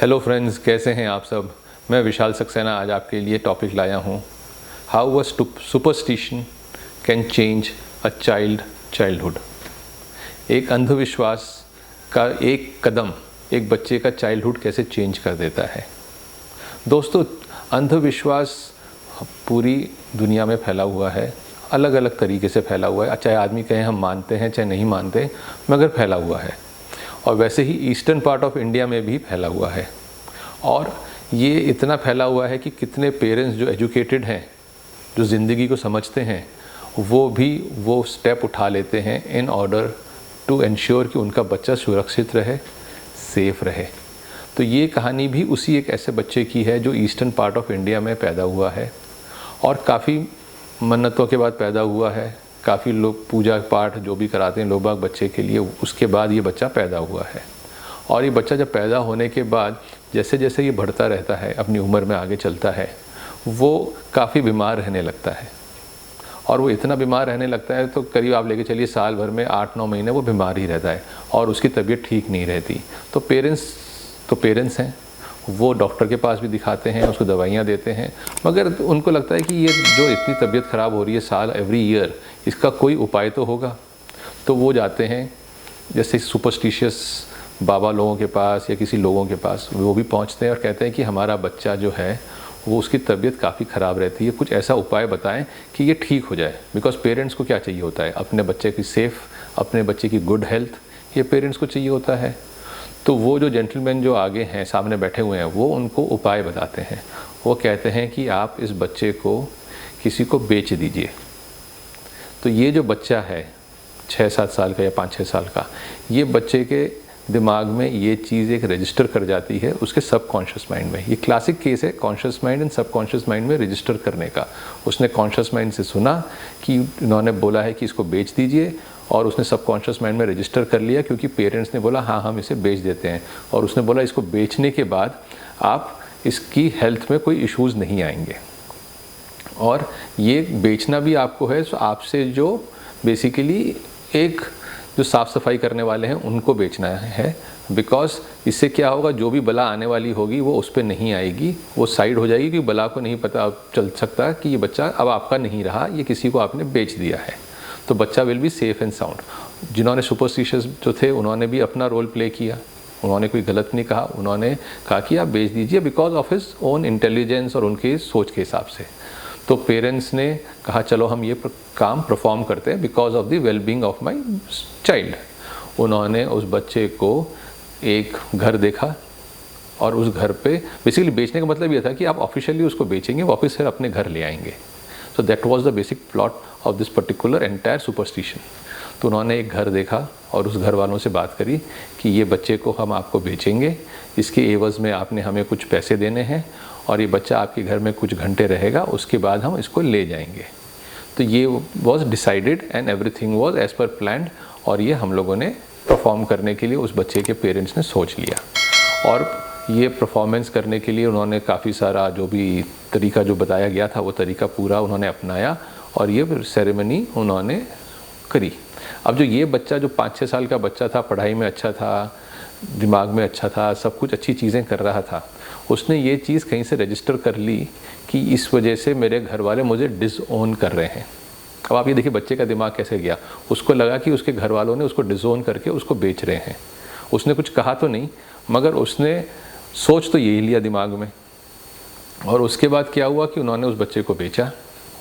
Hello friends, कैसे हैं आप सब। मैं विशाल सक्सेना आज आपके लिए टॉपिक लाया हूँ, how a superstition can change a childhood. एक अंधविश्वास का एक कदम एक बच्चे का चाइल्डहुड कैसे चेंज कर देता है। दोस्तों, अंधविश्वास पूरी दुनिया में फैला हुआ है, अलग अलग तरीके से फैला हुआ है। चाहे आदमी कहें हम मानते हैं चाहे नहीं मानते, मगर फैला हुआ है। और वैसे ही ईस्टर्न पार्ट ऑफ इंडिया में भी फैला हुआ है। और ये इतना फैला हुआ है कि कितने पेरेंट्स जो एजुकेटेड हैं, जो ज़िंदगी को समझते हैं, वो भी वो स्टेप उठा लेते हैं इन ऑर्डर टू एंश्योर कि उनका बच्चा सुरक्षित रहे, सेफ रहे। तो ये कहानी भी उसी एक ऐसे बच्चे की है जो ईस्टर्न पार्ट ऑफ इंडिया में पैदा हुआ है और काफ़ी मन्नतों के बाद पैदा हुआ है। काफ़ी लोग पूजा पाठ जो भी कराते हैं लोग बाग बच्चे के लिए, उसके बाद ये बच्चा पैदा हुआ है। और ये बच्चा जब पैदा होने के बाद जैसे जैसे ये बढ़ता रहता है, अपनी उम्र में आगे चलता है, वो काफ़ी बीमार रहने लगता है। और वो इतना बीमार रहने लगता है तो करीब आप लेके चलिए साल भर में 8-9 महीने वो बीमार ही रहता है और उसकी तबीयत ठीक नहीं रहती। तो पेरेंट्स हैं, वो डॉक्टर के पास भी दिखाते हैं, उसको दवाइयाँ देते हैं, मगर उनको लगता है कि ये जो इतनी तबीयत ख़राब हो रही है साल एवरी ईयर, इसका कोई उपाय तो होगा। तो वो जाते हैं जैसे सुपरस्टिशियस बाबा लोगों के पास या किसी लोगों के पास, वो भी पहुंचते हैं और कहते हैं कि हमारा बच्चा जो है वो उसकी तबीयत काफ़ी ख़राब रहती है, कुछ ऐसा उपाय बताएं कि ये ठीक हो जाए। बिकॉज पेरेंट्स को क्या चाहिए होता है, अपने बच्चे की सेफ़, अपने बच्चे की गुड हेल्थ, ये पेरेंट्स को चाहिए होता है। तो वो जो जेंटलमैन जो आगे हैं, सामने बैठे हुए हैं, वो उनको उपाय बताते हैं। वो कहते हैं कि आप इस बच्चे को किसी को बेच दीजिए। तो ये जो बच्चा है 6-7 साल का या 5-6 साल का, ये बच्चे के दिमाग में ये चीज़ एक रजिस्टर कर जाती है उसके सबकॉन्शियस माइंड में। ये क्लासिक केस है conscious mind and subconscious mind में रजिस्टर करने का। उसने कॉन्शियस माइंड से सुना कि उन्होंने बोला है कि इसको बेच दीजिए, और उसने सबकॉन्शियस माइंड में रजिस्टर कर लिया क्योंकि पेरेंट्स ने बोला हाँ हम इसे बेच देते हैं। और उसने बोला इसको बेचने के बाद आप इसकी हेल्थ में कोई इश्यूज़ नहीं आएंगे। और ये बेचना भी आपको है, तो आपसे जो बेसिकली एक जो साफ़ सफाई करने वाले हैं उनको बेचना है। बिकॉज इससे क्या होगा, जो भी बला आने वाली होगी वो उस पर नहीं आएगी, वो साइड हो जाएगी। क्योंकि बला को नहीं पता चल सकता कि ये बच्चा अब आपका नहीं रहा, ये किसी को आपने बेच दिया है। तो बच्चा will be safe and sound. जिन्होंने सुपरस्टिशियस जो थे उन्होंने भी अपना रोल प्ले किया, उन्होंने कोई गलत नहीं कहा, उन्होंने कहा कि आप बेच दीजिए because of his own intelligence और उनकी सोच के हिसाब से। तो पेरेंट्स ने कहा चलो हम ये काम परफॉर्म करते हैं because of the wellbeing of my child. उन्होंने उस बच्चे को एक घर देखा और उस घर पे बेसिकली बेचने का मतलब ये था कि आप ऑफिशियली उसको बेचेंगे, वापस फिर अपने घर ले आएंगे। So that was the basic plot of this particular entire superstition. तो उन्होंने एक घर देखा और उस घर वालों से बात करी कि ये बच्चे को हम आपको बेचेंगे, इसके एवज़ में आपने हमें कुछ पैसे देने हैं और ये बच्चा आपके घर में कुछ घंटे रहेगा, उसके बाद हम इसको ले जाएंगे। तो ये was decided and everything was as per planned. और ये हम लोगों ने परफॉर्म करने के लिए उस बच्चे के पेरेंट्स ने सोच लिया। और ये परफॉर्मेंस करने के लिए उन्होंने काफ़ी सारा जो भी तरीका जो बताया गया था वो तरीका पूरा उन्होंने अपनाया और ये सेरेमनी उन्होंने करी। अब जो ये बच्चा जो 5-6 साल का बच्चा था, पढ़ाई में अच्छा था, दिमाग में अच्छा था, सब कुछ अच्छी चीज़ें कर रहा था, उसने ये चीज़ कहीं से रजिस्टर कर ली कि इस वजह से मेरे घर वाले मुझे डिसओन कर रहे हैं। अब आप ये देखिए बच्चे का दिमाग कैसे गया। उसको लगा कि उसके घर वालों ने उसको डिसओन करके उसको बेच रहे हैं। उसने कुछ कहा तो नहीं, मगर उसने सोच तो यही लिया दिमाग में। और उसके बाद क्या हुआ कि उन्होंने उस बच्चे को बेचा।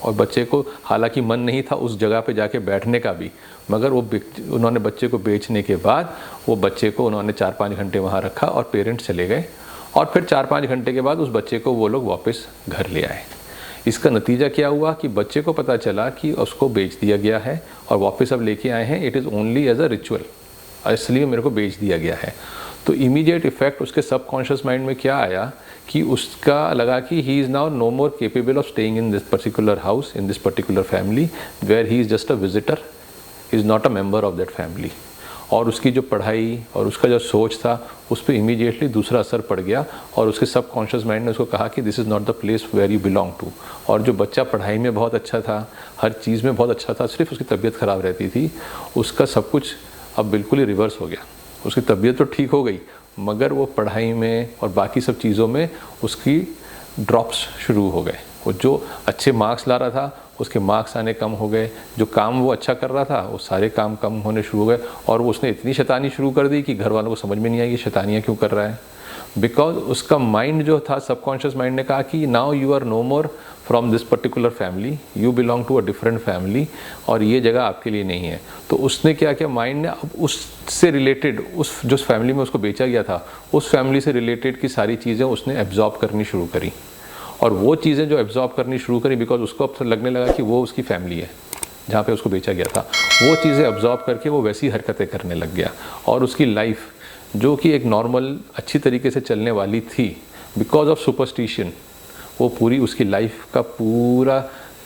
और बच्चे को हालांकि मन नहीं था उस जगह पे जाके बैठने का भी, मगर उन्होंने बच्चे को बेचने के बाद वो बच्चे को उन्होंने 4-5 घंटे वहाँ रखा और पेरेंट्स चले गए। और फिर 4-5 घंटे के बाद उस बच्चे को वो लोग वापस घर ले आए। इसका नतीजा क्या हुआ कि बच्चे को पता चला कि उसको बेच दिया गया है और वापस अब लेके आए हैं, it is only as a ritual, इसलिए मेरे को बेच दिया गया है। तो इमीडिएट इफेक्ट उसके सबकॉन्शियस माइंड में क्या आया कि उसका लगा कि he is now no more capable of staying in this particular house, in this particular family, where he is just a visitor, is not a member of that family. और उसकी जो पढ़ाई और उसका जो सोच था उस पर इमीडिएटली दूसरा असर पड़ गया और उसके सबकॉन्शियस माइंड ने उसको कहा कि this is not the place where you belong to. और जो बच्चा पढ़ाई में बहुत अच्छा था, हर चीज़ में बहुत अच्छा था, सिर्फ उसकी तबीयत ख़राब रहती थी, उसका सब कुछ अब बिल्कुल ही रिवर्स हो गया। उसकी तबीयत तो ठीक हो गई मगर वो पढ़ाई में और बाकी सब चीज़ों में उसकी ड्रॉप्स शुरू हो गए। वो जो अच्छे मार्क्स ला रहा था उसके मार्क्स आने कम हो गए, जो काम वो अच्छा कर रहा था वो सारे काम कम होने शुरू हो गए, और वो उसने इतनी शैतानी शुरू कर दी कि घर वालों को समझ में नहीं आई कि शैतानियाँ क्यों कर रहा है। बिकॉज उसका माइंड जो था, सबकॉन्शियस माइंड ने कहा कि now you are no more from this particular family, you belong to a different family, और ये जगह आपके लिए नहीं है। तो उसने क्या किया, माइंड ने अब उससे रिलेटेड, उस जो फैमिली में उसको बेचा गया था उस फैमिली से रिलेटेड की सारी चीज़ें उसने एब्जॉर्ब करनी शुरू करी, और वो चीज़ें जो एब्जॉर्ब करनी शुरू करी, बिकॉज उसको अब लगने लगा कि वो उसकी फैमिली है जहाँ पे उसको बेचा गया था, वो चीज़ें एब्जॉर्ब करके वो वैसी हरकतें करने लग गया, और उसकी लाइफ जो कि एक नॉर्मल अच्छी तरीके से चलने वाली थी, बिकॉज ऑफ सुपरस्टिशन वो पूरी उसकी लाइफ का पूरा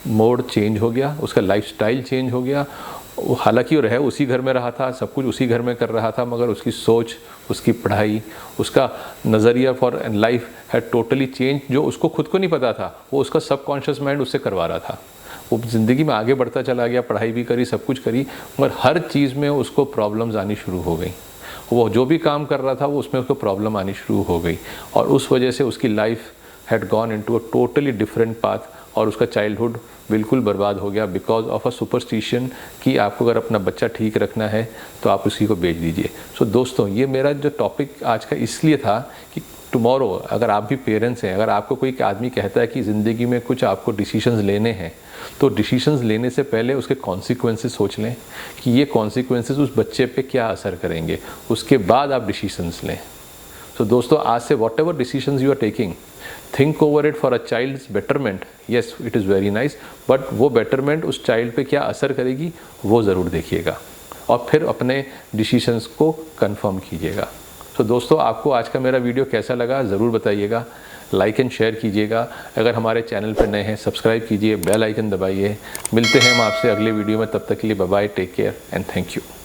मोड चेंज हो गया, उसका लाइफस्टाइल चेंज हो गया। हालांकि वो उसी घर में रहा था, सब कुछ उसी घर में कर रहा था, मगर उसकी सोच, उसकी पढ़ाई, उसका नज़रिया for life had totally change. जो उसको खुद को नहीं पता था वो उसका सबकॉन्शियस माइंड उससे करवा रहा था। वो ज़िंदगी में आगे बढ़ता चला गया, पढ़ाई भी करी, सब कुछ करी, मगर हर चीज़ में उसको प्रॉब्लम्स आनी शुरू हो गई। वो जो भी काम कर रहा था वो उसमें उसको प्रॉब्लम आनी शुरू हो गई, और उस वजह से उसकी life had gone into a totally different path, और उसका चाइल्डहुड बिल्कुल बर्बाद हो गया बिकॉज ऑफ अ सुपरस्टिशन कि आपको अगर अपना बच्चा ठीक रखना है तो आप उसी को बेच दीजिए। सो दोस्तों, ये मेरा जो टॉपिक आज का इसलिए था कि टुमारो अगर आप भी पेरेंट्स हैं, अगर आपको कोई आदमी कहता है कि ज़िंदगी में कुछ आपको डिसीजंस लेने हैं, तो डिसीजंस लेने से पहले उसके कॉन्सिक्वेंसेस सोच लें कि ये कॉन्सिक्वेंसेस उस बच्चे पे क्या असर करेंगे, उसके बाद आप डिसीजंस लें। तो दोस्तों, आज से whatever decisions you are taking, think over it for a child's betterment. Yes, it is very nice, but वो बेटरमेंट उस चाइल्ड पे क्या असर करेगी वो ज़रूर देखिएगा, और फिर अपने डिसीजंस को कंफर्म कीजिएगा। तो दोस्तों, आपको आज का मेरा वीडियो कैसा लगा ज़रूर बताइएगा, लाइक एंड शेयर कीजिएगा। अगर हमारे चैनल पर नए हैं सब्सक्राइब कीजिए, बेल आइकन दबाइए। मिलते हैं हम आपसे अगले वीडियो में, तब तक के लिए bye bye, take care and thank you.